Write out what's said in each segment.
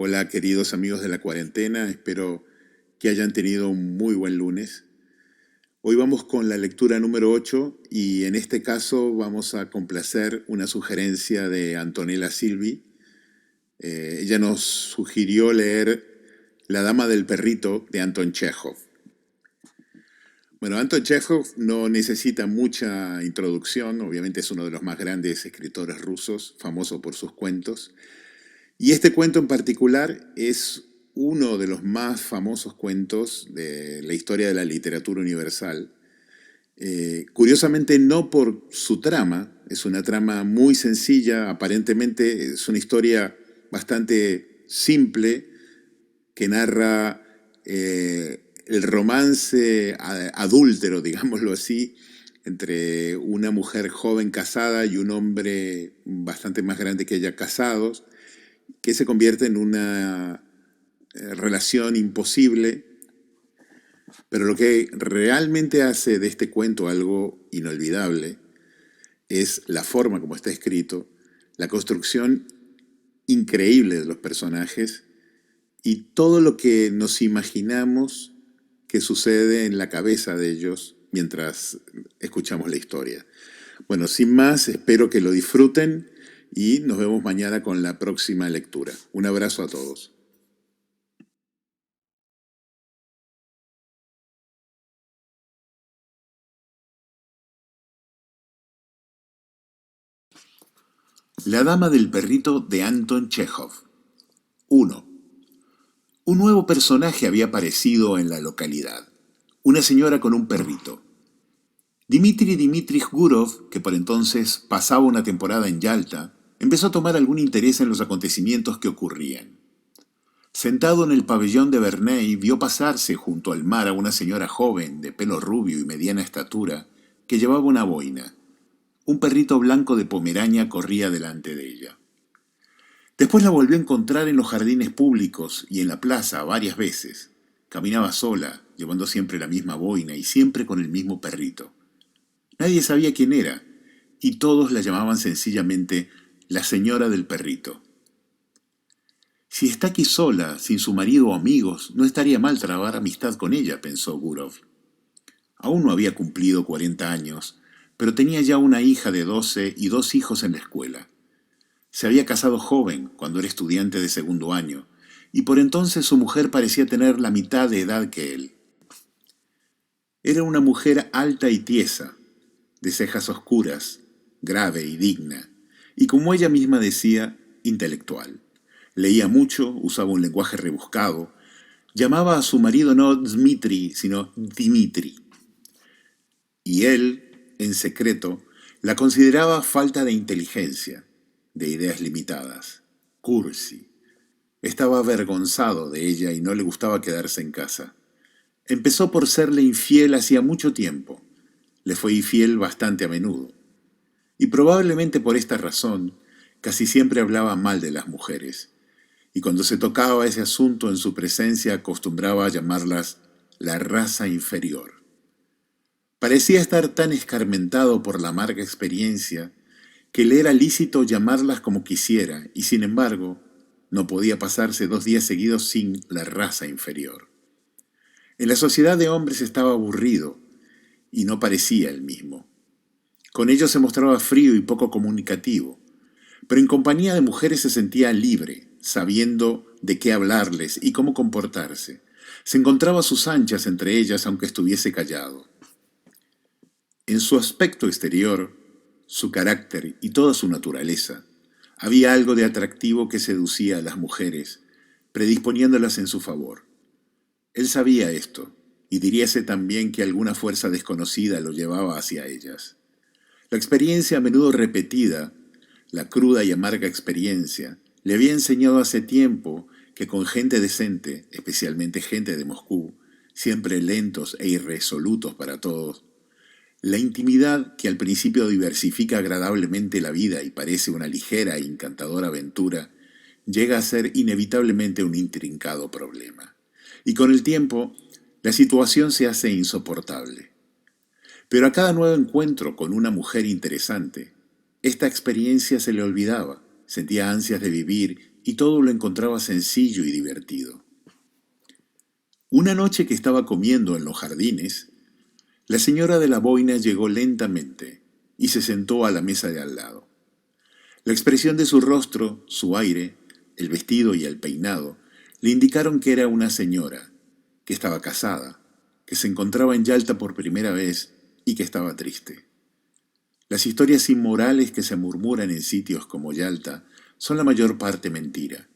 Hola queridos amigos de la cuarentena, espero que hayan tenido un muy buen lunes. Hoy vamos con la lectura número 8 y en este caso vamos a complacer una sugerencia de Antonella Silvi. Ella nos sugirió leer La Dama del Perrito de Anton Chekhov. Bueno, Anton Chekhov no necesita mucha introducción, obviamente es uno de los más grandes escritores rusos, famoso por sus cuentos. Y este cuento en particular es uno de los más famosos cuentos de la historia de la literatura universal. Curiosamente no por su trama, es una trama muy sencilla, aparentemente es una historia bastante simple que narra el romance adúltero, digámoslo así, entre una mujer joven casada y un hombre bastante más grande que ella casados, que se convierte en una relación imposible, pero lo que realmente hace de este cuento algo inolvidable es la forma como está escrito, la construcción increíble de los personajes y todo lo que nos imaginamos que sucede en la cabeza de ellos mientras escuchamos la historia. Bueno, sin más, espero que lo disfruten y nos vemos mañana con la próxima lectura. Un abrazo a todos. La dama del perrito de Anton Chekhov. 1. Un nuevo personaje había aparecido en la localidad. Una señora con un perrito. Dmitri Dmitrich Gurov, que por entonces pasaba una temporada en Yalta, empezó a tomar algún interés en los acontecimientos que ocurrían. Sentado en el pabellón de Verney, vio pasarse junto al mar a una señora joven, de pelo rubio y mediana estatura, que llevaba una boina. Un perrito blanco de Pomeraña corría delante de ella. Después la volvió a encontrar en los jardines públicos y en la plaza varias veces. Caminaba sola, llevando siempre la misma boina y siempre con el mismo perrito. Nadie sabía quién era, y todos la llamaban sencillamente la señora del perrito. Si está aquí sola, sin su marido o amigos, no estaría mal trabar amistad con ella, pensó Gurov. Aún no había cumplido 40 años, pero tenía ya una hija de 12 y 2 hijos en la escuela. Se había casado joven, cuando era estudiante de segundo año, y por entonces su mujer parecía tener la mitad de edad que él. Era una mujer alta y tiesa, de cejas oscuras, grave y digna, y como ella misma decía, intelectual. Leía mucho, usaba un lenguaje rebuscado, llamaba a su marido no Dmitri, sino Dimitri. Y él, en secreto, la consideraba falta de inteligencia, de ideas limitadas, cursi. Estaba avergonzado de ella y no le gustaba quedarse en casa. Empezó por serle infiel hacía mucho tiempo. Le fue infiel bastante a menudo. Y probablemente por esta razón, casi siempre hablaba mal de las mujeres. Y cuando se tocaba ese asunto en su presencia acostumbraba a llamarlas la raza inferior. Parecía estar tan escarmentado por la amarga experiencia que le era lícito llamarlas como quisiera, y sin embargo, no podía pasarse 2 días seguidos sin la raza inferior. En la sociedad de hombres estaba aburrido, y no parecía el mismo. Con ellos se mostraba frío y poco comunicativo, pero en compañía de mujeres se sentía libre, sabiendo de qué hablarles y cómo comportarse. Se encontraba a sus anchas entre ellas aunque estuviese callado. En su aspecto exterior, su carácter y toda su naturaleza, había algo de atractivo que seducía a las mujeres, predisponiéndolas en su favor. Él sabía esto, y diríase también que alguna fuerza desconocida lo llevaba hacia ellas. La experiencia a menudo repetida, la cruda y amarga experiencia, le había enseñado hace tiempo que con gente decente, especialmente gente de Moscú, siempre lentos e irresolutos para todos, la intimidad, que al principio diversifica agradablemente la vida y parece una ligera e encantadora aventura, llega a ser inevitablemente un intrincado problema. Y con el tiempo, la situación se hace insoportable. Pero a cada nuevo encuentro con una mujer interesante, esta experiencia se le olvidaba, sentía ansias de vivir y todo lo encontraba sencillo y divertido. Una noche que estaba comiendo en los jardines, la señora de la boina llegó lentamente y se sentó a la mesa de al lado. La expresión de su rostro, su aire, el vestido y el peinado le indicaron que era una señora, que estaba casada, que se encontraba en Yalta por primera vez y que estaba triste. Las historias inmorales que se murmuran en sitios como Yalta son la mayor parte mentira.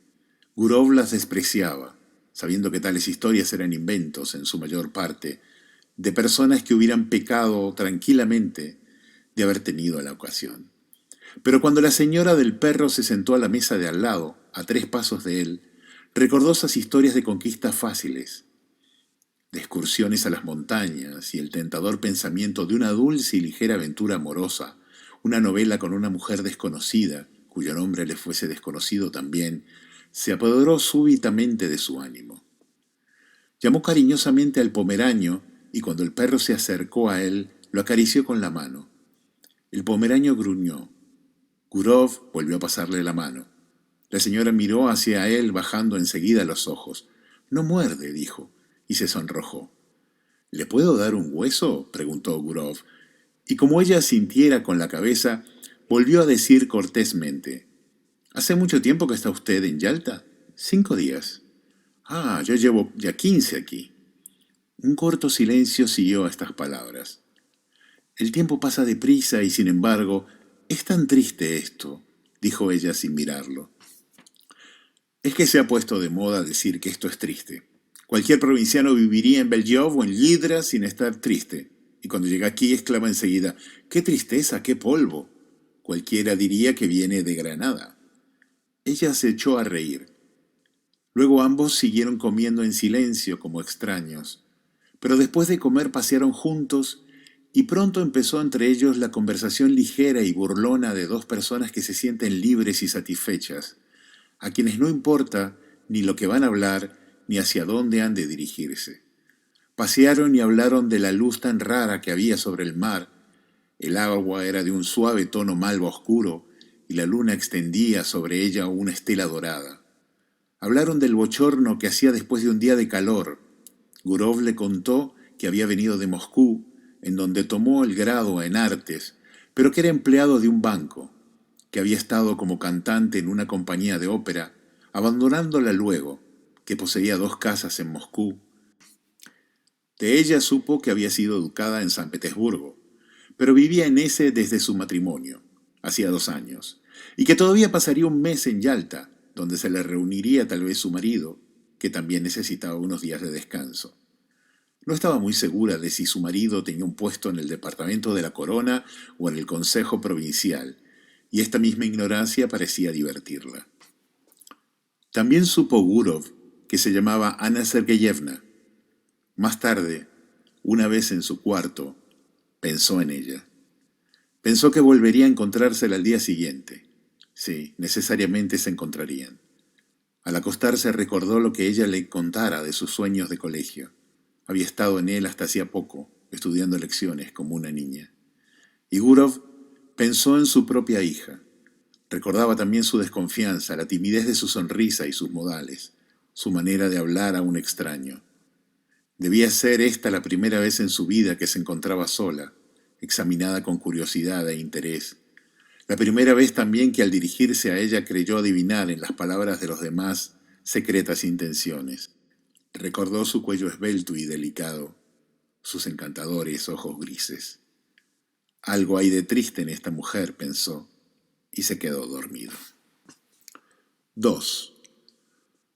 Gurov las despreciaba, sabiendo que tales historias eran inventos, en su mayor parte, de personas que hubieran pecado tranquilamente de haber tenido la ocasión. Pero cuando la señora del perro se sentó a la mesa de al lado, a 3 pasos de él, recordó esas historias de conquistas fáciles, de excursiones a las montañas y el tentador pensamiento de una dulce y ligera aventura amorosa, una novela con una mujer desconocida, cuyo nombre le fuese desconocido también, se apoderó súbitamente de su ánimo. Llamó cariñosamente al pomeraniu y cuando el perro se acercó a él, lo acarició con la mano. El pomeraniu gruñó. Gurov volvió a pasarle la mano. La señora miró hacia él bajando enseguida los ojos. «No muerde», dijo, y se sonrojó. «¿Le puedo dar un hueso?», preguntó Gurov, y como ella sintiera con la cabeza, volvió a decir cortésmente: «¿Hace mucho tiempo que está usted en Yalta?». «5 días». «Ah, yo llevo ya 15 aquí». Un corto silencio siguió a estas palabras. «El tiempo pasa deprisa y, sin embargo, es tan triste esto», dijo ella sin mirarlo. «Es que se ha puesto de moda decir que esto es triste. Cualquier provinciano viviría en Belgov o en Lidra sin estar triste. Y cuando llega aquí exclama enseguida: ¡qué tristeza, qué polvo! Cualquiera diría que viene de Granada». Ella se echó a reír. Luego ambos siguieron comiendo en silencio como extraños. Pero después de comer pasearon juntos y pronto empezó entre ellos la conversación ligera y burlona de 2 personas que se sienten libres y satisfechas, a quienes no importa ni lo que van a hablar ni hacia dónde han de dirigirse. Pasearon y hablaron de la luz tan rara que había sobre el mar. El agua era de un suave tono malva oscuro y la luna extendía sobre ella una estela dorada. Hablaron del bochorno que hacía después de un día de calor. Gurov le contó que había venido de Moscú, en donde tomó el grado en artes, pero que era empleado de un banco, que había estado como cantante en una compañía de ópera, abandonándola luego, que poseía 2 casas en Moscú. De ella supo que había sido educada en San Petersburgo, pero vivía en ese desde su matrimonio, hacía 2 años, y que todavía pasaría un mes en Yalta, donde se le reuniría tal vez su marido, que también necesitaba unos días de descanso. No estaba muy segura de si su marido tenía un puesto en el departamento de la Corona o en el Consejo Provincial, y esta misma ignorancia parecía divertirla. También supo Gurov que se llamaba Anna Sergeyevna. Más tarde, una vez en su cuarto, pensó en ella. Pensó que volvería a encontrársela al día siguiente. Sí, necesariamente se encontrarían. Al acostarse recordó lo que ella le contara de sus sueños de colegio. Había estado en él hasta hacía poco, estudiando lecciones como una niña. Y Gurov pensó en su propia hija. Recordaba también su desconfianza, la timidez de su sonrisa y sus modales, su manera de hablar a un extraño. Debía ser esta la primera vez en su vida que se encontraba sola, examinada con curiosidad e interés. La primera vez también que al dirigirse a ella creyó adivinar en las palabras de los demás secretas intenciones. Recordó su cuello esbelto y delicado, sus encantadores ojos grises. Algo hay de triste en esta mujer, pensó, y se quedó dormido. 2.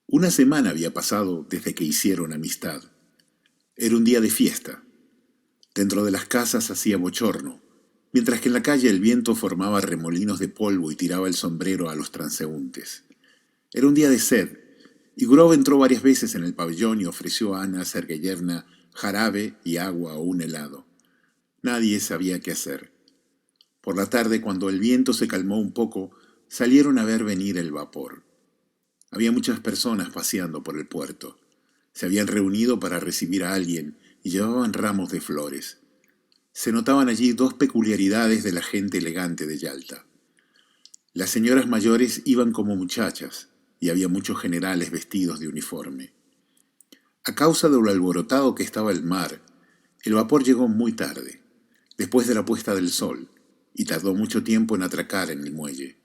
Una semana había pasado desde que hicieron amistad. Era un día de fiesta. Dentro de las casas hacía bochorno, mientras que en la calle el viento formaba remolinos de polvo y tiraba el sombrero a los transeúntes. Era un día de sed, y Gurov entró varias veces en el pabellón y ofreció a Anna Sergeyevna jarabe y agua o un helado. Nadie sabía qué hacer. Por la tarde, cuando el viento se calmó un poco, salieron a ver venir el vapor. Había muchas personas paseando por el puerto. Se habían reunido para recibir a alguien y llevaban ramos de flores. Se notaban allí 2 peculiaridades de la gente elegante de Yalta. Las señoras mayores iban como muchachas, y había muchos generales vestidos de uniforme. A causa de lo alborotado que estaba el mar, el vapor llegó muy tarde, después de la puesta del sol, y tardó mucho tiempo en atracar en el muelle.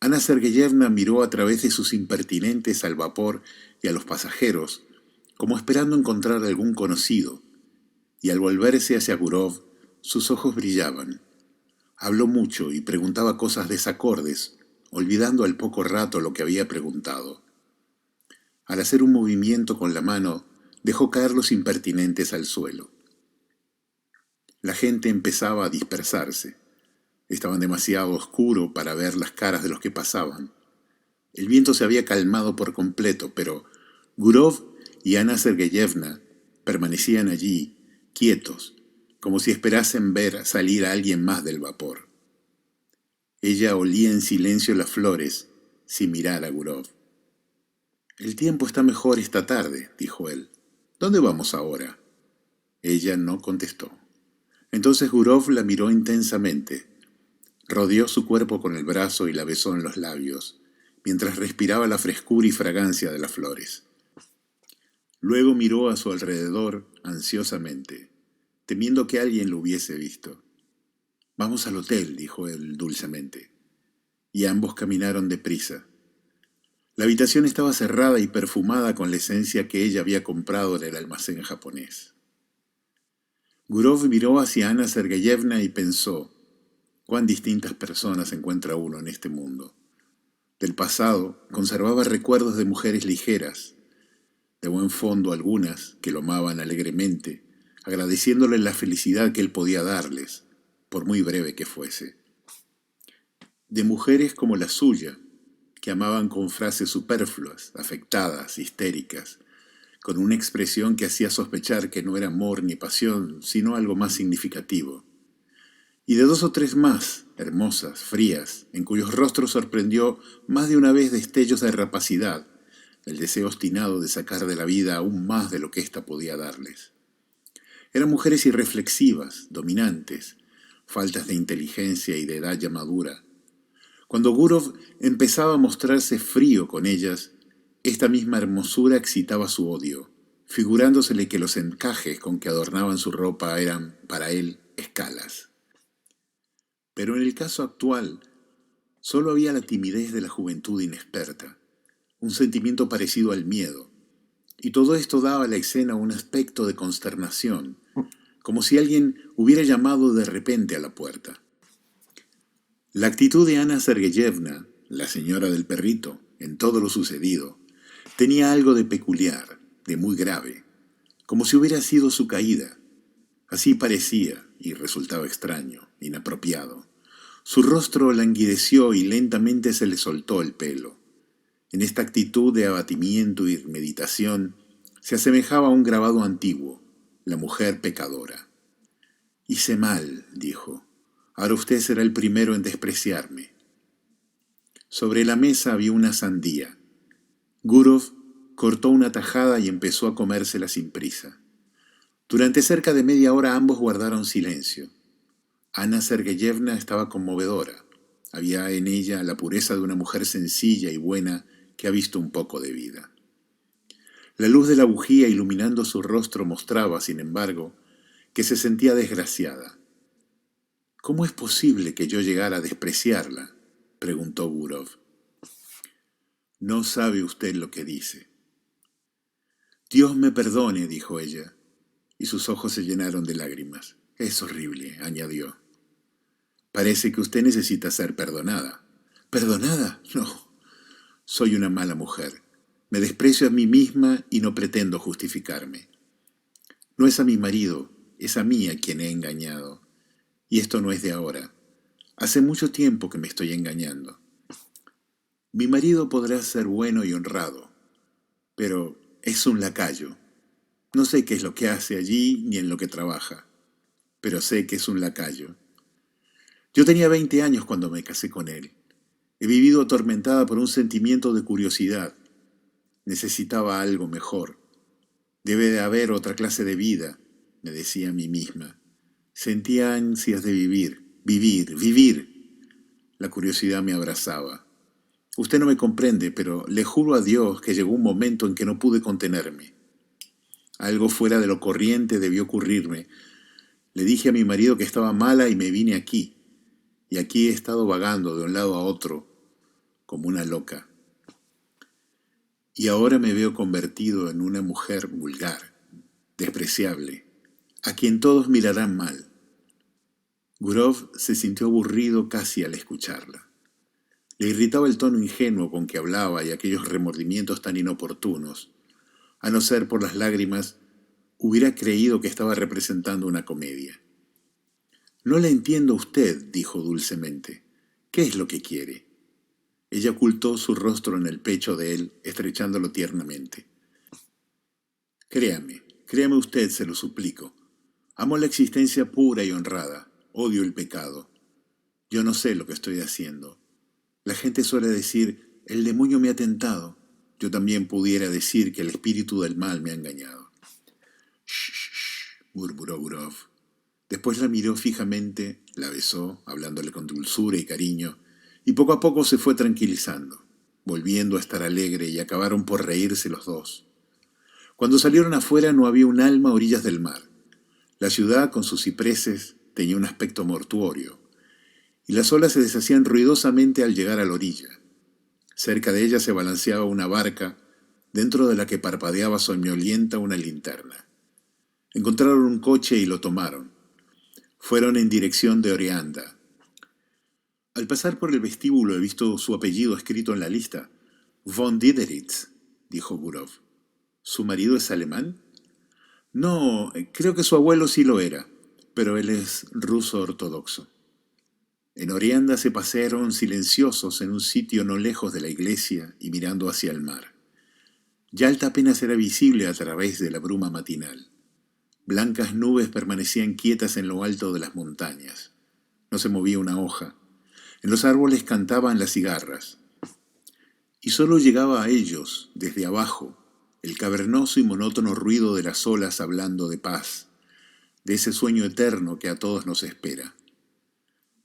Ana Sergeyevna miró a través de sus impertinentes al vapor y a los pasajeros, como esperando encontrar algún conocido, y al volverse hacia Gurov, sus ojos brillaban. Habló mucho y preguntaba cosas desacordes, olvidando al poco rato lo que había preguntado. Al hacer un movimiento con la mano, dejó caer los impertinentes al suelo. La gente empezaba a dispersarse. Estaban demasiado oscuro para ver las caras de los que pasaban. El viento se había calmado por completo, pero Gurov y Ana Sergeyevna permanecían allí, quietos, como si esperasen ver salir a alguien más del vapor. Ella olía en silencio las flores, sin mirar a Gurov. «El tiempo está mejor esta tarde», dijo él. «¿Dónde vamos ahora?» Ella no contestó. Entonces Gurov la miró intensamente. Rodeó su cuerpo con el brazo y la besó en los labios, mientras respiraba la frescura y fragancia de las flores. Luego miró a su alrededor ansiosamente, temiendo que alguien lo hubiese visto. «Vamos al hotel», dijo él dulcemente, y ambos caminaron deprisa. La habitación estaba cerrada y perfumada con la esencia que ella había comprado en el almacén japonés. Gurov miró hacia Ana Sergeyevna y pensó: cuán distintas personas encuentra uno en este mundo. Del pasado conservaba recuerdos de mujeres ligeras, de buen fondo algunas que lo amaban alegremente, agradeciéndole la felicidad que él podía darles, por muy breve que fuese. De mujeres como la suya, que amaban con frases superfluas, afectadas, histéricas, con una expresión que hacía sospechar que no era amor ni pasión, sino algo más significativo. Y de dos o tres más, hermosas, frías, en cuyos rostros sorprendió más de una vez destellos de rapacidad, el deseo obstinado de sacar de la vida aún más de lo que ésta podía darles. Eran mujeres irreflexivas, dominantes, faltas de inteligencia y de edad ya madura. Cuando Gurov empezaba a mostrarse frío con ellas, esta misma hermosura excitaba su odio, figurándosele que los encajes con que adornaban su ropa eran, para él, escalas. Pero en el caso actual, solo había la timidez de la juventud inexperta, un sentimiento parecido al miedo, y todo esto daba a la escena un aspecto de consternación, como si alguien hubiera llamado de repente a la puerta. La actitud de Ana Sergeyevna, la señora del perrito, en todo lo sucedido, tenía algo de peculiar, de muy grave, como si hubiera sido su caída. Así parecía, y resultaba extraño, inapropiado. Su rostro languideció y lentamente se le soltó el pelo. En esta actitud de abatimiento y meditación se asemejaba a un grabado antiguo, la mujer pecadora. «Hice mal», dijo. «Ahora usted será el primero en despreciarme». Sobre la mesa había una sandía. Gurov cortó una tajada y empezó a comérsela sin prisa. Durante cerca de media hora ambos guardaron silencio. Ana Sergeyevna estaba conmovedora. Había en ella la pureza de una mujer sencilla y buena que ha visto un poco de vida. La luz de la bujía iluminando su rostro mostraba, sin embargo, que se sentía desgraciada. «¿Cómo es posible que yo llegara a despreciarla?», preguntó Gurov. «No sabe usted lo que dice». «Dios me perdone», dijo ella, y sus ojos se llenaron de lágrimas. «Es horrible», añadió. «Parece que usted necesita ser perdonada». «¿Perdonada? No. Soy una mala mujer. Me desprecio a mí misma y no pretendo justificarme. No es a mi marido, es a mí a quien he engañado. Y esto no es de ahora. Hace mucho tiempo que me estoy engañando. Mi marido podrá ser bueno y honrado, pero es un lacayo. No sé qué es lo que hace allí ni en lo que trabaja, pero sé que es un lacayo. Yo tenía 20 años cuando me casé con él. He vivido atormentada por un sentimiento de curiosidad. Necesitaba algo mejor. Debe de haber otra clase de vida, me decía a mí misma. Sentía ansias de vivir, vivir, vivir. La curiosidad me abrazaba. Usted no me comprende, pero le juro a Dios que llegó un momento en que no pude contenerme. Algo fuera de lo corriente debió ocurrirme. Le dije a mi marido que estaba mala y me vine aquí. Y aquí he estado vagando de un lado a otro, como una loca. Y ahora me veo convertido en una mujer vulgar, despreciable, a quien todos mirarán mal. Gurov se sintió aburrido casi al escucharla. Le irritaba el tono ingenuo con que hablaba y aquellos remordimientos tan inoportunos. A no ser por las lágrimas, hubiera creído que estaba representando una comedia. No la entiendo a usted, dijo dulcemente. ¿Qué es lo que quiere? Ella ocultó su rostro en el pecho de él, estrechándolo tiernamente. Créame usted, se lo suplico. Amo la existencia pura y honrada, odio el pecado. Yo no sé lo que estoy haciendo. La gente suele decir, el demonio me ha tentado. Yo también pudiera decir que el espíritu del mal me ha engañado. Shh, murmuró Gurov. Después la miró fijamente, la besó, hablándole con dulzura y cariño, y poco a poco se fue tranquilizando, volviendo a estar alegre y acabaron por reírse los dos. Cuando salieron afuera no había un alma a orillas del mar. La ciudad, con sus cipreses, tenía un aspecto mortuorio, y las olas se deshacían ruidosamente al llegar a la orilla. Cerca de ella se balanceaba una barca, dentro de la que parpadeaba soñolienta una linterna. Encontraron un coche y lo tomaron. Fueron en dirección de Oreanda. Al pasar por el vestíbulo he visto su apellido escrito en la lista. Von Dideritz, dijo Gurov. ¿Su marido es alemán? No, creo que su abuelo sí lo era, pero él es ruso ortodoxo. En Oreanda se pasearon silenciosos en un sitio no lejos de la iglesia y mirando hacia el mar. Yalta apenas era visible a través de la bruma matinal. Blancas nubes permanecían quietas en lo alto de las montañas. No se movía una hoja. En los árboles cantaban las cigarras. Y solo llegaba a ellos, desde abajo, el cavernoso y monótono ruido de las olas hablando de paz, de ese sueño eterno que a todos nos espera.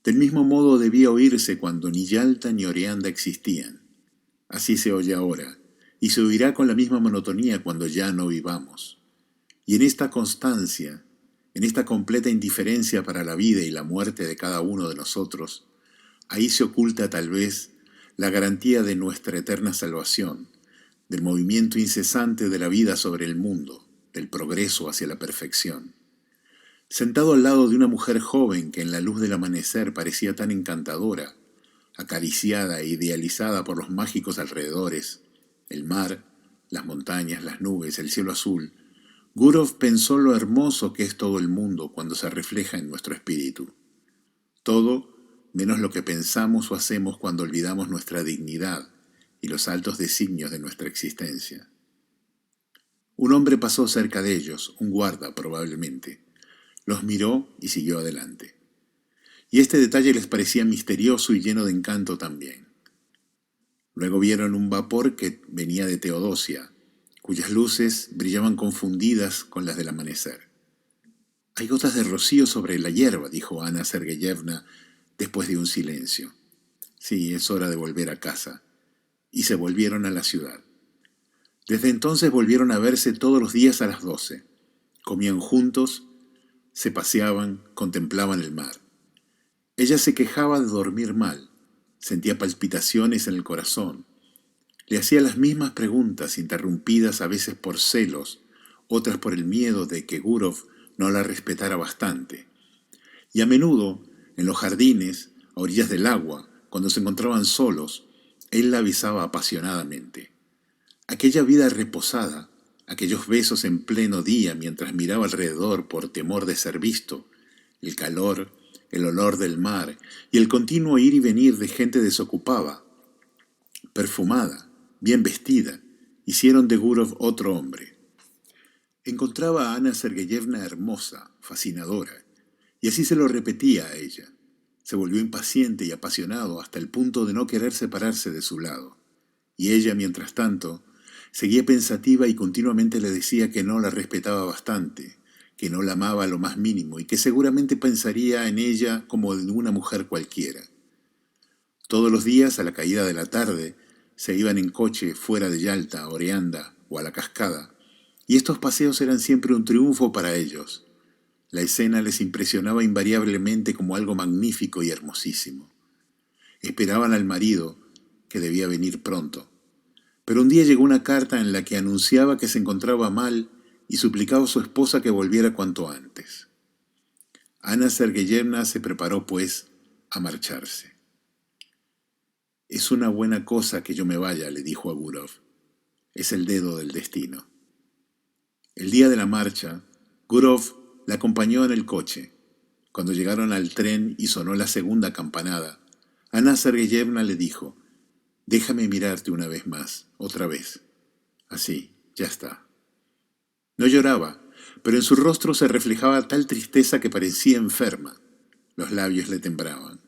Del mismo modo debía oírse cuando ni Yalta ni Oreanda existían. Así se oye ahora, y se oirá con la misma monotonía cuando ya no vivamos. Y en esta constancia, en esta completa indiferencia para la vida y la muerte de cada uno de nosotros, ahí se oculta tal vez la garantía de nuestra eterna salvación, del movimiento incesante de la vida sobre el mundo, del progreso hacia la perfección. Sentado al lado de una mujer joven que en la luz del amanecer parecía tan encantadora, acariciada e idealizada por los mágicos alrededores, el mar, las montañas, las nubes, el cielo azul, Gurov pensó lo hermoso que es todo el mundo cuando se refleja en nuestro espíritu. Todo menos lo que pensamos o hacemos cuando olvidamos nuestra dignidad y los altos designios de nuestra existencia. Un hombre pasó cerca de ellos, un guarda probablemente. Los miró y siguió adelante. Y este detalle les parecía misterioso y lleno de encanto también. Luego vieron un vapor que venía de Teodosia, cuyas luces brillaban confundidas con las del amanecer. «Hay gotas de rocío sobre la hierba», dijo Ana Sergeyevna después de un silencio. «Sí, es hora de volver a casa». Y se volvieron a la ciudad. Desde entonces volvieron a verse todos los días a las 12. Comían juntos, se paseaban, contemplaban el mar. Ella se quejaba de dormir mal, sentía palpitaciones en el corazón. Le hacía las mismas preguntas, interrumpidas a veces por celos, otras por el miedo de que Gurov no la respetara bastante. Y a menudo, en los jardines, a orillas del agua, cuando se encontraban solos, él la besaba apasionadamente. Aquella vida reposada, aquellos besos en pleno día mientras miraba alrededor por temor de ser visto, el calor, el olor del mar y el continuo ir y venir de gente desocupada, perfumada, bien vestida, hicieron de Gurov otro hombre. Encontraba a Ana Sergeyevna hermosa, fascinadora, y así se lo repetía a ella. Se volvió impaciente y apasionado hasta el punto de no querer separarse de su lado. Y ella, mientras tanto, seguía pensativa y continuamente le decía que no la respetaba bastante, que no la amaba a lo más mínimo y que seguramente pensaría en ella como en una mujer cualquiera. Todos los días, a la caída de la tarde, se iban en coche fuera de Yalta, a Oreanda o a la Cascada, y estos paseos eran siempre un triunfo para ellos. La escena les impresionaba invariablemente como algo magnífico y hermosísimo. Esperaban al marido, que debía venir pronto. Pero un día llegó una carta en la que anunciaba que se encontraba mal y suplicaba a su esposa que volviera cuanto antes. Ana Sergeyevna se preparó, pues, a marcharse. «Es una buena cosa que yo me vaya», le dijo a Gurov. «Es el dedo del destino». El día de la marcha, Gurov la acompañó en el coche. Cuando llegaron al tren y sonó la segunda campanada, Ana Sergeyevna le dijo: «Déjame mirarte una vez más, otra vez. Así, ya está». No lloraba, pero en su rostro se reflejaba tal tristeza que parecía enferma. Los labios le temblaban.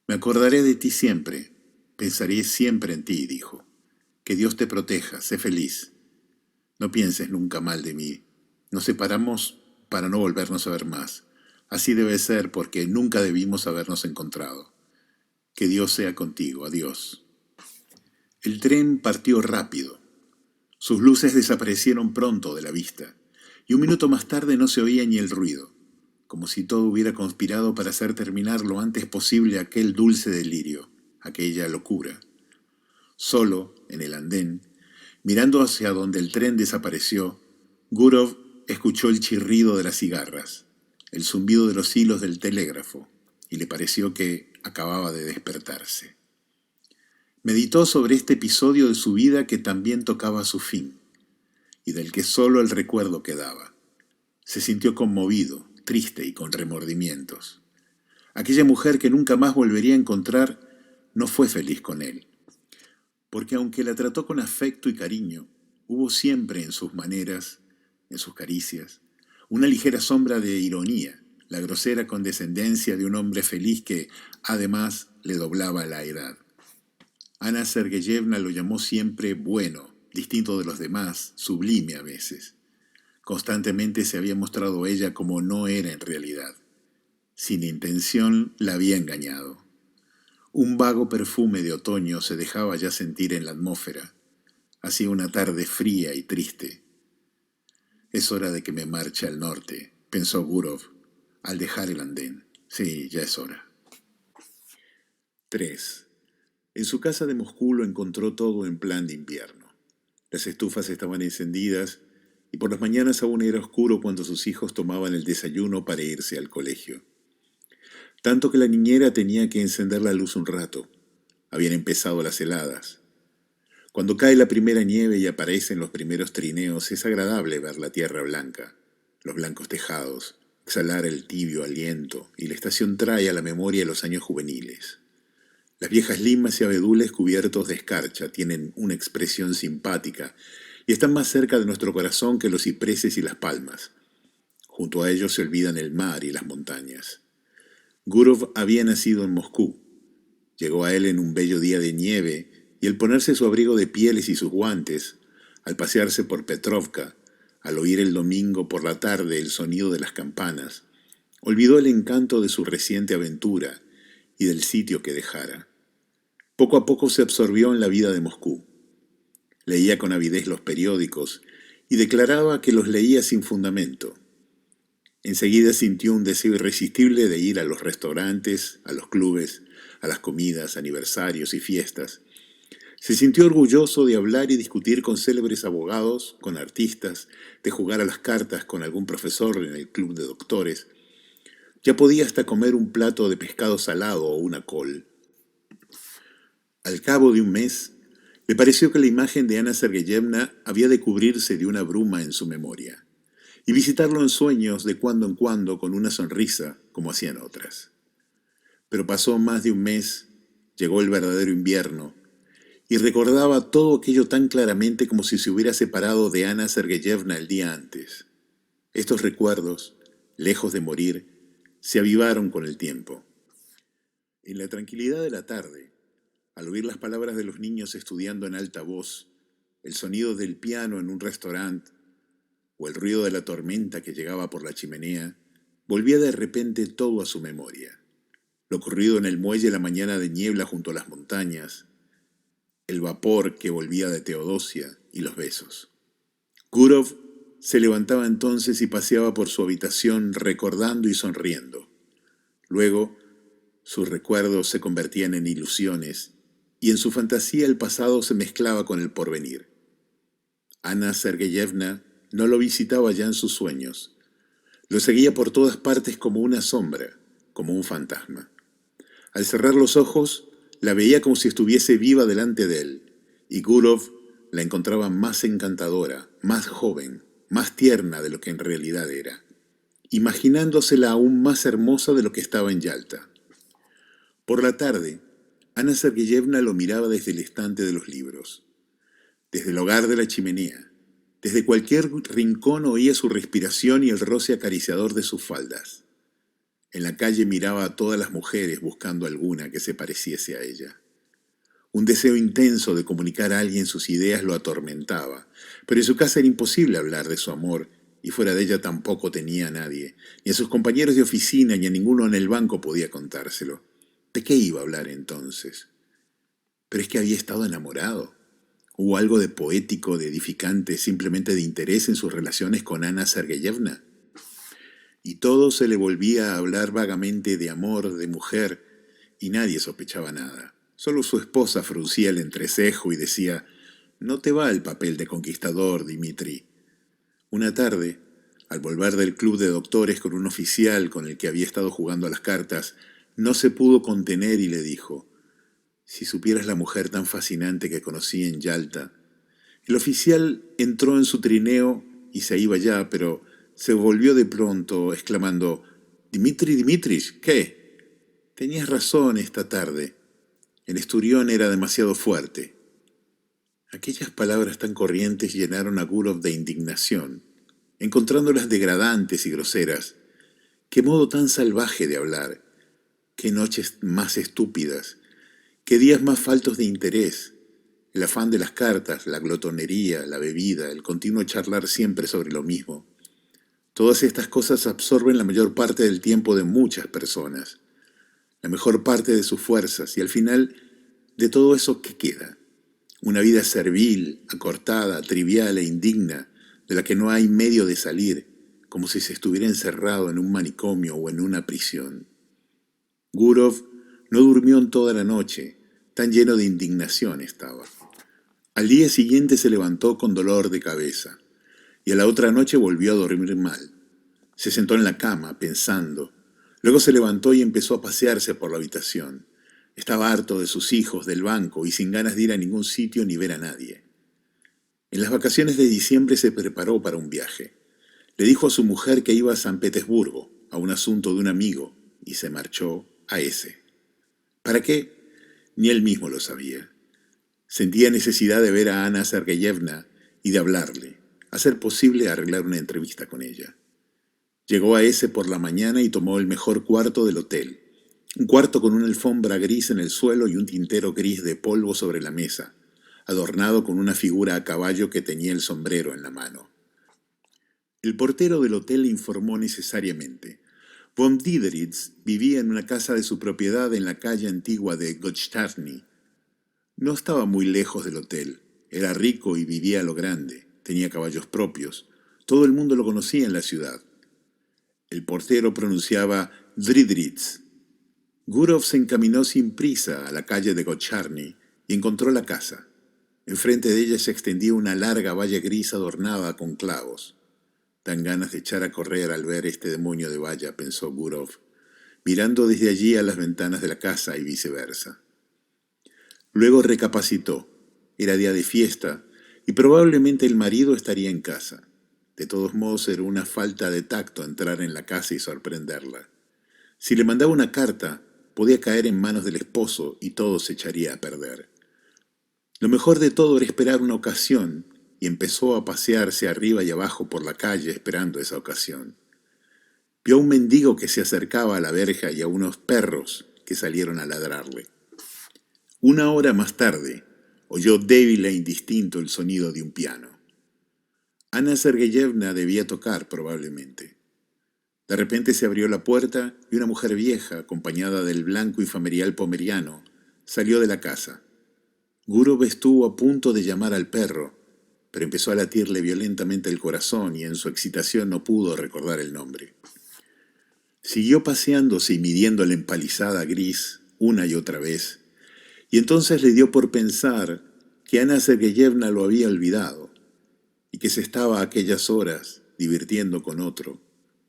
«Me acordaré de ti siempre, pensaré siempre en ti», dijo. «Que Dios te proteja, sé feliz. No pienses nunca mal de mí. Nos separamos para no volvernos a ver más. Así debe ser porque nunca debimos habernos encontrado. Que Dios sea contigo. Adiós». El tren partió rápido. Sus luces desaparecieron pronto de la vista, y un minuto más tarde no se oía ni el ruido, como si todo hubiera conspirado para hacer terminar lo antes posible aquel dulce delirio, aquella locura. Solo, en el andén, mirando hacia donde el tren desapareció, Gurov escuchó el chirrido de las cigarras, el zumbido de los hilos del telégrafo, y le pareció que acababa de despertarse. Meditó sobre este episodio de su vida que también tocaba su fin, y del que solo el recuerdo quedaba. Se sintió conmovido, triste y con remordimientos. Aquella mujer que nunca más volvería a encontrar no fue feliz con él, porque aunque la trató con afecto y cariño, hubo siempre en sus maneras, en sus caricias, una ligera sombra de ironía, la grosera condescendencia de un hombre feliz que, además, le doblaba la edad. Ana Sergeyevna lo llamó siempre bueno, distinto de los demás, sublime a veces. Constantemente se había mostrado ella como no era en realidad. Sin intención la había engañado. Un vago perfume de otoño se dejaba ya sentir en la atmósfera. Hacía una tarde fría y triste. «Es hora de que me marche al norte», pensó Gurov, al dejar el andén. «Sí, ya es hora». 3. En su casa de Moscú lo encontró todo en plan de invierno. Las estufas estaban encendidas y por las mañanas aún era oscuro cuando sus hijos tomaban el desayuno para irse al colegio. Tanto que la niñera tenía que encender la luz un rato. Habían empezado las heladas. Cuando cae la primera nieve y aparecen los primeros trineos, es agradable ver la tierra blanca, los blancos tejados, exhalar el tibio aliento, y la estación trae a la memoria los años juveniles. Las viejas limas y abedules cubiertos de escarcha tienen una expresión simpática y están más cerca de nuestro corazón que los cipreses y las palmas. Junto a ellos se olvidan el mar y las montañas. Gurov había nacido en Moscú. Llegó a él en un bello día de nieve y al ponerse su abrigo de pieles y sus guantes, al pasearse por Petrovka, al oír el domingo por la tarde el sonido de las campanas, olvidó el encanto de su reciente aventura y del sitio que dejara. Poco a poco se absorbió en la vida de Moscú. Leía con avidez los periódicos y declaraba que los leía sin fundamento. Enseguida sintió un deseo irresistible de ir a los restaurantes, a los clubes, a las comidas, aniversarios y fiestas. Se sintió orgulloso de hablar y discutir con célebres abogados, con artistas, de jugar a las cartas con algún profesor en el club de doctores. Ya podía hasta comer un plato de pescado salado o una col. Al cabo de un mes, le pareció que la imagen de Ana Sergeyevna había de cubrirse de una bruma en su memoria, y visitarlo en sueños de cuando en cuando con una sonrisa, como hacían otras. Pero pasó más de un mes, llegó el verdadero invierno, y recordaba todo aquello tan claramente como si se hubiera separado de Ana Sergeyevna el día antes. Estos recuerdos, lejos de morir, se avivaron con el tiempo. En la tranquilidad de la tarde, al oír las palabras de los niños estudiando en alta voz, el sonido del piano en un restaurante o el ruido de la tormenta que llegaba por la chimenea, volvía de repente todo a su memoria. lo ocurrido en el muelle la mañana de niebla junto a las montañas, el vapor que volvía de Teodosia y los besos. Gurov se levantaba entonces y paseaba por su habitación recordando y sonriendo. Luego, sus recuerdos se convertían en ilusiones y en su fantasía el pasado se mezclaba con el porvenir. Ana Sergeyevna no lo visitaba ya en sus sueños. Lo seguía por todas partes como una sombra, como un fantasma. Al cerrar los ojos, la veía como si estuviese viva delante de él, y Gurov la encontraba más encantadora, más joven, más tierna de lo que en realidad era, imaginándosela aún más hermosa de lo que estaba en Yalta. Por la tarde, Ana Sergeyevna lo miraba desde el estante de los libros, desde el hogar de la chimenea. Desde cualquier rincón oía su respiración y el roce acariciador de sus faldas. En la calle miraba a todas las mujeres buscando alguna que se pareciese a ella. Un deseo intenso de comunicar a alguien sus ideas lo atormentaba, pero en su casa era imposible hablar de su amor, y fuera de ella tampoco tenía a nadie, ni a sus compañeros de oficina, ni a ninguno en el banco podía contárselo. ¿De qué iba a hablar entonces? Pero es que había estado enamorado. ¿Hubo algo de poético, de edificante, simplemente de interés en sus relaciones con Ana Sergeyevna? Y todo se le volvía a hablar vagamente de amor, de mujer, y nadie sospechaba nada. Solo su esposa fruncía el entrecejo y decía: «No te va el papel de conquistador, Dimitri». Una tarde, al volver del club de doctores con un oficial con el que había estado jugando a las cartas, no se pudo contener y le dijo: «Si supieras la mujer tan fascinante que conocí en Yalta». El oficial entró en su trineo y se iba ya, pero se volvió de pronto, exclamando: «Dimitri Dimitrich, ¿qué? Tenías razón esta tarde. El esturión era demasiado fuerte». Aquellas palabras tan corrientes llenaron a Gurov de indignación, encontrándolas degradantes y groseras. Qué modo tan salvaje de hablar, qué noches más estúpidas, qué días más faltos de interés. El afán de las cartas, la glotonería, la bebida, el continuo charlar siempre sobre lo mismo. Todas estas cosas absorben la mayor parte del tiempo de muchas personas, la mejor parte de sus fuerzas, y al final, de todo eso, ¿qué queda? Una vida servil, acortada, trivial e indigna, de la que no hay medio de salir, como si se estuviera encerrado en un manicomio o en una prisión. Gurov no durmió en toda la noche, tan lleno de indignación estaba. Al día siguiente se levantó con dolor de cabeza, y a la otra noche volvió a dormir mal. Se sentó en la cama, pensando. Luego se levantó y empezó a pasearse por la habitación. Estaba harto de sus hijos, del banco, y sin ganas de ir a ningún sitio ni ver a nadie. En las vacaciones de diciembre se preparó para un viaje. Le dijo a su mujer que iba a San Petersburgo, a un asunto de un amigo, y se marchó a ese. ¿Para qué? Ni él mismo lo sabía. Sentía necesidad de ver a Ana Sergeyevna y de hablarle, a ser posible arreglar una entrevista con ella. Llegó a ese por la mañana y tomó el mejor cuarto del hotel. Un cuarto con una alfombra gris en el suelo y un tintero gris de polvo sobre la mesa, adornado con una figura a caballo que tenía el sombrero en la mano. El portero del hotel le informó necesariamente. Von Diederitz vivía en una casa de su propiedad en la calle antigua de Gottschalk. No estaba muy lejos del hotel. Era rico y vivía a lo grande. Tenía caballos propios. Todo el mundo lo conocía en la ciudad. El portero pronunciaba Dridritz. Gurov se encaminó sin prisa a la calle de Gottschalk y encontró la casa. Enfrente de ella se extendía una larga valla gris adornada con clavos. Dan ganas de echar a correr al ver este demonio de valla, pensó Gurov, mirando desde allí a las ventanas de la casa y viceversa. Luego recapacitó. Era día de fiesta y probablemente el marido estaría en casa. De todos modos era una falta de tacto entrar en la casa y sorprenderla. Si le mandaba una carta, podía caer en manos del esposo y todo se echaría a perder. Lo mejor de todo era esperar una ocasión, y empezó a pasearse arriba y abajo por la calle esperando esa ocasión. Vio a un mendigo que se acercaba a la verja y a unos perros que salieron a ladrarle. Una hora más tarde, oyó débil e indistinto el sonido de un piano. Ana Sergeyevna debía tocar probablemente. De repente se abrió la puerta y una mujer vieja, acompañada del blanco y familiar pomeriano, salió de la casa. Gurov estuvo a punto de llamar al perro, pero empezó a latirle violentamente el corazón y en su excitación no pudo recordar el nombre. Siguió paseándose y midiendo la empalizada gris una y otra vez, y entonces le dio por pensar que Ana Sergeyevna lo había olvidado y que se estaba a aquellas horas divirtiendo con otro,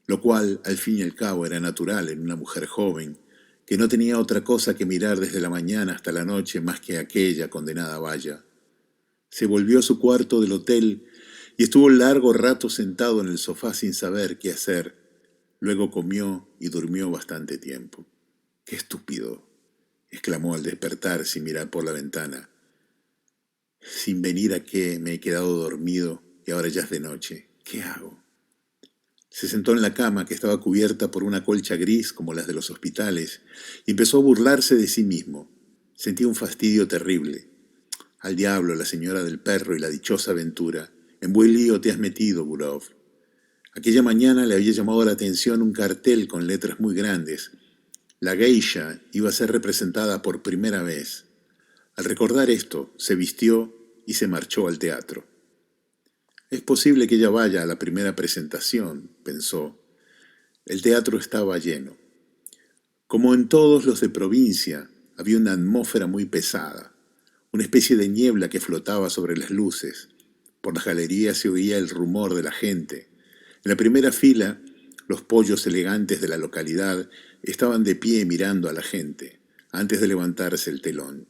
lo cual al fin y al cabo era natural en una mujer joven que no tenía otra cosa que mirar desde la mañana hasta la noche más que aquella condenada valla. Se volvió a su cuarto del hotel y estuvo largo rato sentado en el sofá sin saber qué hacer. Luego comió y durmió bastante tiempo. ¡Qué estúpido!, exclamó al despertar sin mirar por la ventana. Sin venir a qué me he quedado dormido y ahora ya es de noche. ¿Qué hago? Se sentó en la cama, que estaba cubierta por una colcha gris como las de los hospitales, y empezó a burlarse de sí mismo. Sentía un fastidio terrible. Al diablo la señora del perro y la dichosa aventura. En buen lío te has metido, Gurov. Aquella mañana le había llamado la atención un cartel con letras muy grandes. La geisha iba a ser representada por primera vez. Al recordar esto, se vistió y se marchó al teatro. Es posible que ella vaya a la primera presentación, pensó. El teatro estaba lleno. Como en todos los de provincia, había una atmósfera muy pesada, una especie de niebla que flotaba sobre las luces. Por las galerías se oía el rumor de la gente. En la primera fila, los pollos elegantes de la localidad estaban de pie mirando a la gente, antes de levantarse el telón.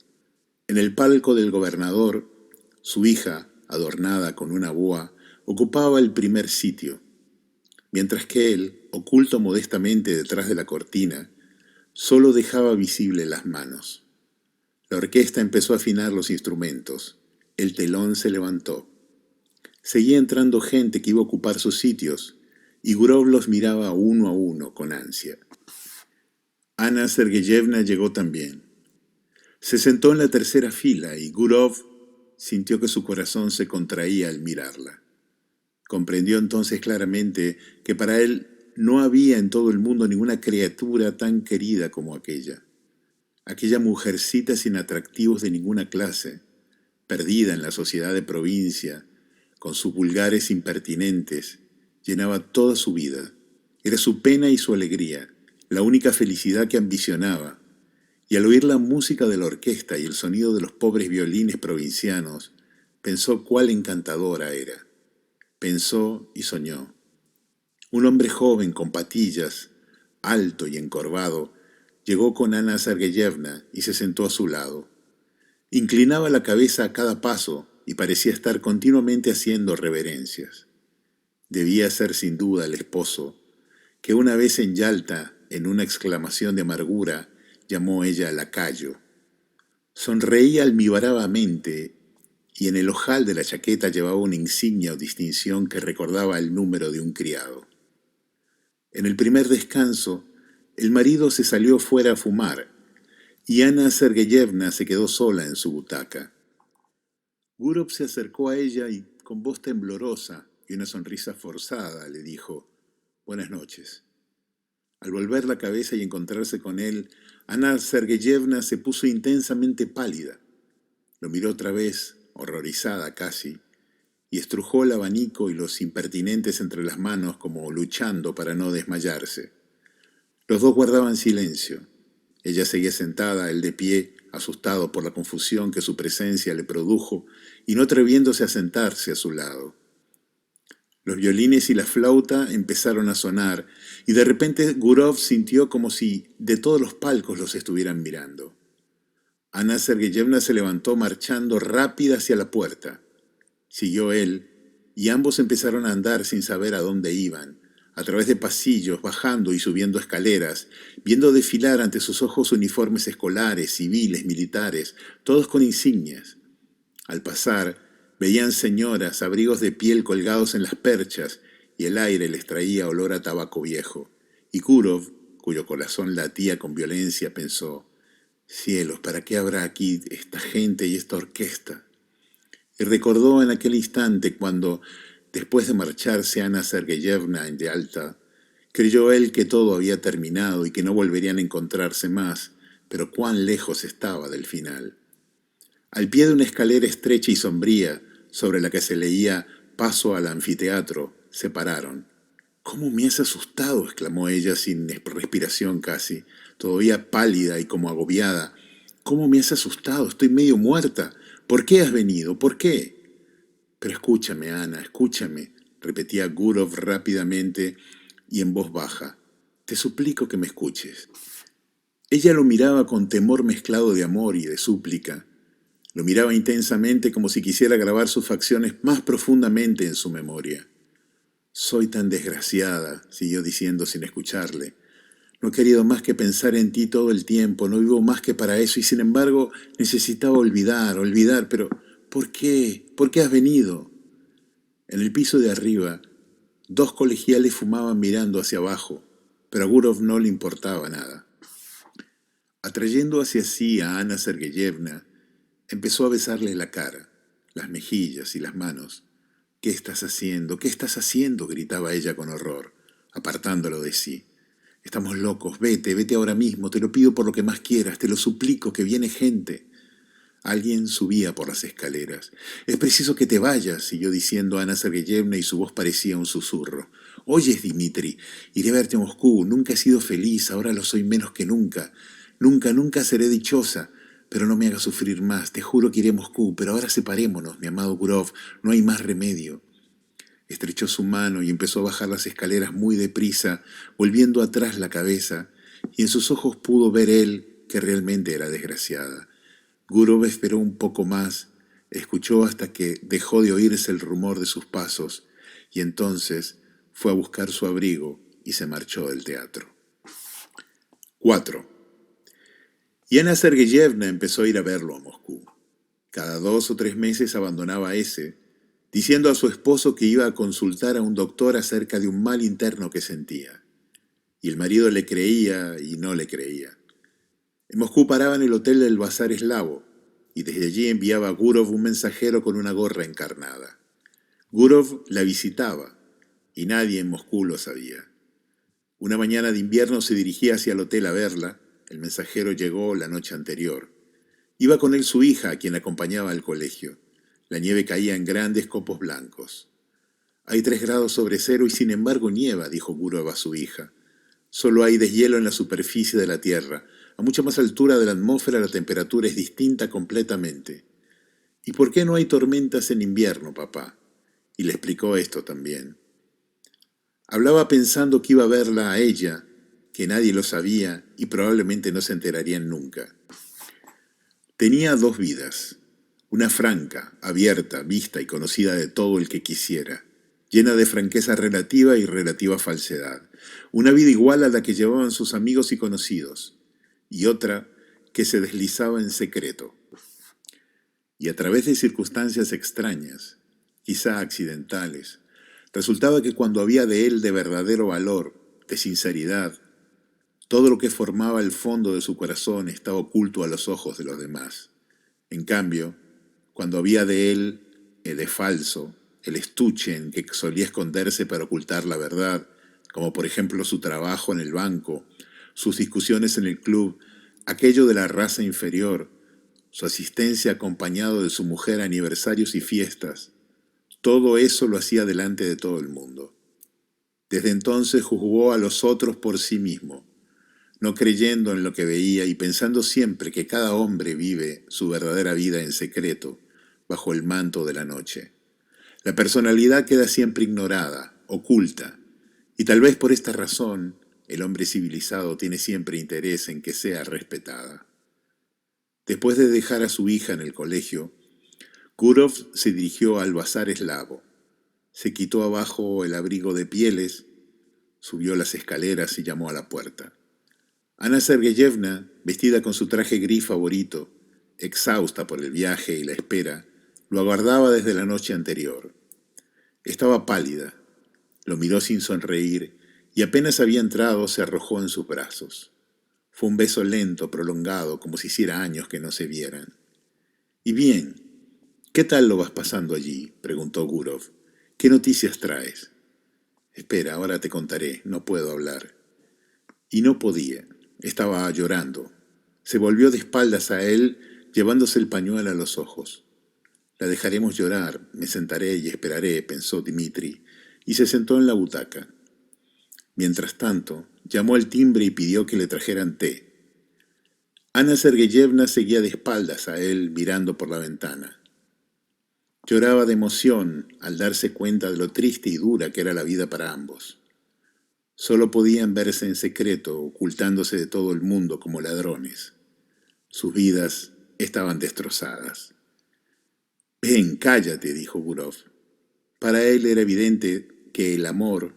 En el palco del gobernador, su hija, adornada con una boa, ocupaba el primer sitio, mientras que él, oculto modestamente detrás de la cortina, solo dejaba visible las manos. La orquesta empezó a afinar los instrumentos. El telón se levantó. Seguía entrando gente que iba a ocupar sus sitios, y Gurov los miraba uno a uno con ansia. Ana Sergeyevna llegó también. Se sentó en la tercera fila y Gurov sintió que su corazón se contraía al mirarla. Comprendió entonces claramente que para él no había en todo el mundo ninguna criatura tan querida como aquella. Aquella mujercita sin atractivos de ninguna clase, perdida en la sociedad de provincia, con sus vulgares impertinentes, llenaba toda su vida. Era su pena y su alegría, la única felicidad que ambicionaba. Y al oír la música de la orquesta y el sonido de los pobres violines provincianos, pensó cuál encantadora era. Pensó y soñó. Un hombre joven con patillas, alto y encorvado, llegó con Ana Sergeyevna y se sentó a su lado. Inclinaba la cabeza a cada paso y parecía estar continuamente haciendo reverencias. Debía ser sin duda el esposo, que una vez en Yalta, en una exclamación de amargura, llamó ella lacayo. Sonreía almibaradamente y en el ojal de la chaqueta llevaba una insignia o distinción que recordaba el número de un criado. En el primer descanso, el marido se salió fuera a fumar y Ana Sergeyevna se quedó sola en su butaca. Gurov se acercó a ella y, con voz temblorosa y una sonrisa forzada, le dijo: «Buenas noches». Al volver la cabeza y encontrarse con él, Ana Sergeyevna se puso intensamente pálida. Lo miró otra vez, horrorizada casi, y estrujó el abanico y los impertinentes entre las manos como luchando para no desmayarse. Los dos guardaban silencio. Ella seguía sentada, él de pie, asustado por la confusión que su presencia le produjo y no atreviéndose a sentarse a su lado. Los violines y la flauta empezaron a sonar y de repente Gurov sintió como si de todos los palcos los estuvieran mirando. Ana Sergeyevna se levantó marchando rápida hacia la puerta. Siguió él y ambos empezaron a andar sin saber a dónde iban, a través de pasillos, bajando y subiendo escaleras, viendo desfilar ante sus ojos uniformes escolares, civiles, militares, todos con insignias. Al pasar, veían señoras, abrigos de piel colgados en las perchas, y el aire les traía olor a tabaco viejo. Y Gurov, cuyo corazón latía con violencia, pensó: «Cielos, ¿para qué habrá aquí esta gente y esta orquesta?». Y recordó en aquel instante cuando, después de marcharse Ana Sergeyevna en Yalta, Creyó él que todo había terminado y que no volverían a encontrarse más, pero cuán lejos estaba del final. Al pie de una escalera estrecha y sombría, sobre la que se leía Paso al anfiteatro, se pararon. «¿Cómo me has asustado?», exclamó ella sin respiración casi, todavía pálida y como agobiada. «¿Cómo me has asustado? Estoy medio muerta. ¿Por qué has venido? ¿Por qué?». «Pero escúchame, Ana, escúchame», repetía Gurov rápidamente y en voz baja. «Te suplico que me escuches». Ella lo miraba con temor mezclado de amor y de súplica. Lo miraba intensamente como si quisiera grabar sus facciones más profundamente en su memoria. «Soy tan desgraciada», siguió diciendo sin escucharle. «No he querido más que pensar en ti todo el tiempo, no vivo más que para eso y sin embargo necesitaba olvidar, pero ¿por qué? ¿Por qué has venido?». En el piso de arriba, dos colegiales fumaban mirando hacia abajo, pero a Gurov no le importaba nada. Atrayendo hacia sí a Ana Sergeyevna, empezó a besarle la cara, las mejillas y las manos. «¿Qué estás haciendo? ¿Qué estás haciendo?», gritaba ella con horror, apartándolo de sí. «Estamos locos, vete ahora mismo, te lo pido por lo que más quieras, te lo suplico, que viene gente». Alguien subía por las escaleras. «Es preciso que te vayas», siguió diciendo Ana Sergeyevna y su voz parecía un susurro. «Oyes, Dimitri, iré a verte a Moscú, nunca he sido feliz, ahora lo soy menos que nunca. Nunca seré dichosa. Pero no me hagas sufrir más, te juro que iré a Moscú, pero ahora separémonos, mi amado Gurov, no hay más remedio». Estrechó su mano y empezó a bajar las escaleras muy deprisa, volviendo atrás la cabeza, y en sus ojos pudo ver él que realmente era desgraciada. Gurov esperó un poco más, escuchó hasta que dejó de oírse el rumor de sus pasos, y entonces fue a buscar su abrigo y se marchó del teatro. 4. Y Ana Sergeyevna empezó a ir a verlo a Moscú. Cada 2 o 3 meses abandonaba ese, diciendo a su esposo que iba a consultar a un doctor acerca de un mal interno que sentía. Y el marido le creía y no le creía. En Moscú paraba en el hotel del Bazar Eslavo, y desde allí enviaba a Gurov un mensajero con una gorra encarnada. Gurov la visitaba, y nadie en Moscú lo sabía. Una mañana de invierno se dirigía hacia el hotel a verla. El mensajero llegó la noche anterior. Iba con él su hija, a quien acompañaba al colegio. La nieve caía en grandes copos blancos. «Hay 3 grados sobre cero y sin embargo nieva», dijo Gurov a su hija. «Solo hay deshielo en la superficie de la tierra. A mucha más altura de la atmósfera la temperatura es distinta completamente». «¿Y por qué no hay tormentas en invierno, papá?». Y le explicó esto también. Hablaba pensando que iba a verla a ella, que nadie lo sabía y probablemente no se enterarían nunca. Tenía 2 vidas, una franca, abierta, vista y conocida de todo el que quisiera, llena de franqueza relativa y relativa falsedad, una vida igual a la que llevaban sus amigos y conocidos, y otra que se deslizaba en secreto. Y a través de circunstancias extrañas, quizá accidentales, resultaba que cuando había de él de verdadero valor, de sinceridad, todo lo que formaba el fondo de su corazón estaba oculto a los ojos de los demás. En cambio, cuando había de él de falso, el estuche en que solía esconderse para ocultar la verdad, como por ejemplo su trabajo en el banco, sus discusiones en el club, aquello de la raza inferior, su asistencia acompañado de su mujer a aniversarios y fiestas, todo eso lo hacía delante de todo el mundo. Desde entonces juzgó a los otros por sí mismo, no creyendo en lo que veía y pensando siempre que cada hombre vive su verdadera vida en secreto, bajo el manto de la noche. La personalidad queda siempre ignorada, oculta, y tal vez por esta razón el hombre civilizado tiene siempre interés en que sea respetada. Después de dejar a su hija en el colegio, Gurov se dirigió al Bazar Eslavo. Se quitó abajo el abrigo de pieles, subió las escaleras y llamó a la puerta. Ana Sergeyevna, vestida con su traje gris favorito, exhausta por el viaje y la espera, lo aguardaba desde la noche anterior. Estaba pálida, lo miró sin sonreír y apenas había entrado se arrojó en sus brazos. Fue un beso lento, prolongado, como si hiciera años que no se vieran. «¿Y bien? ¿Qué tal lo vas pasando allí?», preguntó Gurov. «¿Qué noticias traes?». Espera, ahora te contaré, no puedo hablar. Y no podía, estaba llorando. Se volvió de espaldas a él, llevándose el pañuelo a los ojos. La dejaremos llorar, me sentaré y esperaré, pensó Dmitri, y se sentó en la butaca. Mientras tanto, llamó al timbre y pidió que le trajeran té. Ana Sergeyevna seguía de espaldas a él, mirando por la ventana. Lloraba de emoción al darse cuenta de lo triste y dura que era la vida para ambos. Solo podían verse en secreto, ocultándose de todo el mundo como ladrones. Sus vidas estaban destrozadas. «Ven, cállate», dijo Gurov. Para él era evidente que el amor...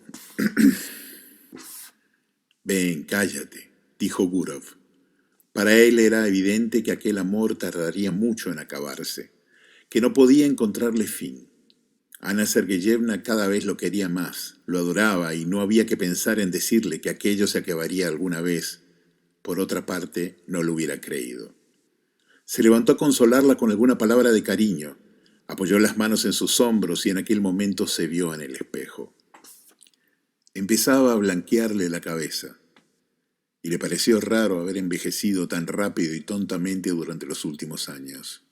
«Ven, cállate», dijo Gurov. Para él era evidente que aquel amor tardaría mucho en acabarse, que no podía encontrarle fin. Ana Sergeyevna cada vez lo quería más, lo adoraba y no había que pensar en decirle que aquello se acabaría alguna vez. Por otra parte, no lo hubiera creído. Se levantó a consolarla con alguna palabra de cariño, apoyó las manos en sus hombros y en aquel momento se vio en el espejo. Empezaba a blanquearle la cabeza, y le pareció raro haber envejecido tan rápido y tontamente durante los últimos años.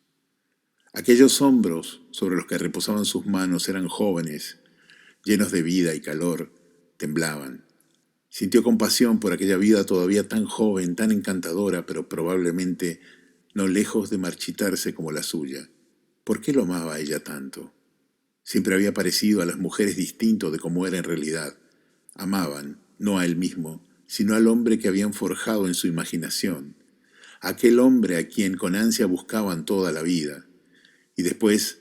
Aquellos hombros sobre los que reposaban sus manos eran jóvenes, llenos de vida y calor, temblaban. Sintió compasión por aquella vida todavía tan joven, tan encantadora, pero probablemente no lejos de marchitarse como la suya. ¿Por qué lo amaba a ella tanto? Siempre había parecido a las mujeres distinto de cómo era en realidad. Amaban, no a él mismo, sino al hombre que habían forjado en su imaginación, aquel hombre a quien con ansia buscaban toda la vida. Y después,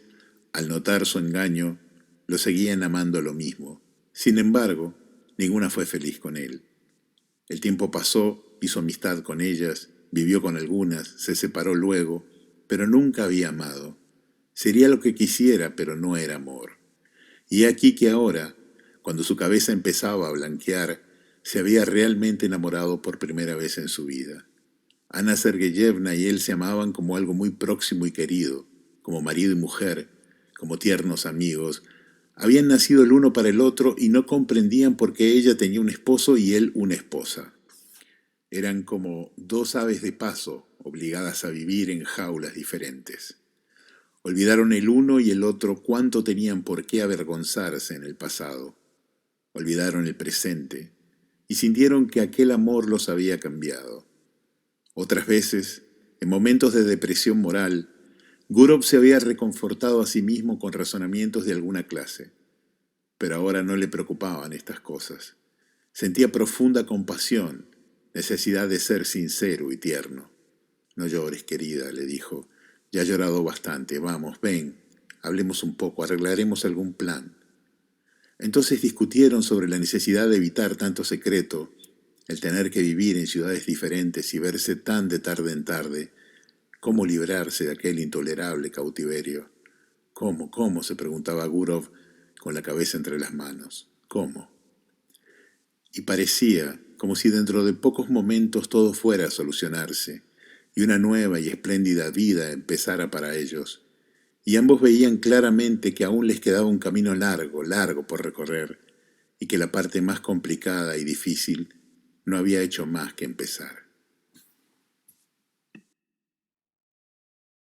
al notar su engaño, lo seguían amando lo mismo. Sin embargo, ninguna fue feliz con él. El tiempo pasó, hizo amistad con ellas, vivió con algunas, se separó luego, pero nunca había amado. Sería lo que quisiera, pero no era amor. Y aquí que ahora, cuando su cabeza empezaba a blanquear, se había realmente enamorado por primera vez en su vida. Ana Sergeyevna y él se amaban como algo muy próximo y querido, como marido y mujer, como tiernos amigos. Habían nacido el uno para el otro y no comprendían por qué ella tenía un esposo y él una esposa. Eran como dos aves de paso, obligadas a vivir en jaulas diferentes. Olvidaron el uno y el otro cuánto tenían por qué avergonzarse en el pasado. Olvidaron el presente y sintieron que aquel amor los había cambiado. Otras veces, en momentos de depresión moral, Gurov se había reconfortado a sí mismo con razonamientos de alguna clase. Pero ahora no le preocupaban estas cosas. Sentía profunda compasión, necesidad de ser sincero y tierno. «No llores, querida», le dijo. «Ya has llorado bastante. Vamos, ven, hablemos un poco, arreglaremos algún plan». Entonces discutieron sobre la necesidad de evitar tanto secreto, el tener que vivir en ciudades diferentes y verse tan de tarde en tarde. ¿Cómo librarse de aquel intolerable cautiverio? ¿Cómo? Se preguntaba Gurov con la cabeza entre las manos. ¿Cómo? Y parecía como si dentro de pocos momentos todo fuera a solucionarse y una nueva y espléndida vida empezara para ellos. Y ambos veían claramente que aún les quedaba un camino largo por recorrer y que la parte más complicada y difícil no había hecho más que empezar.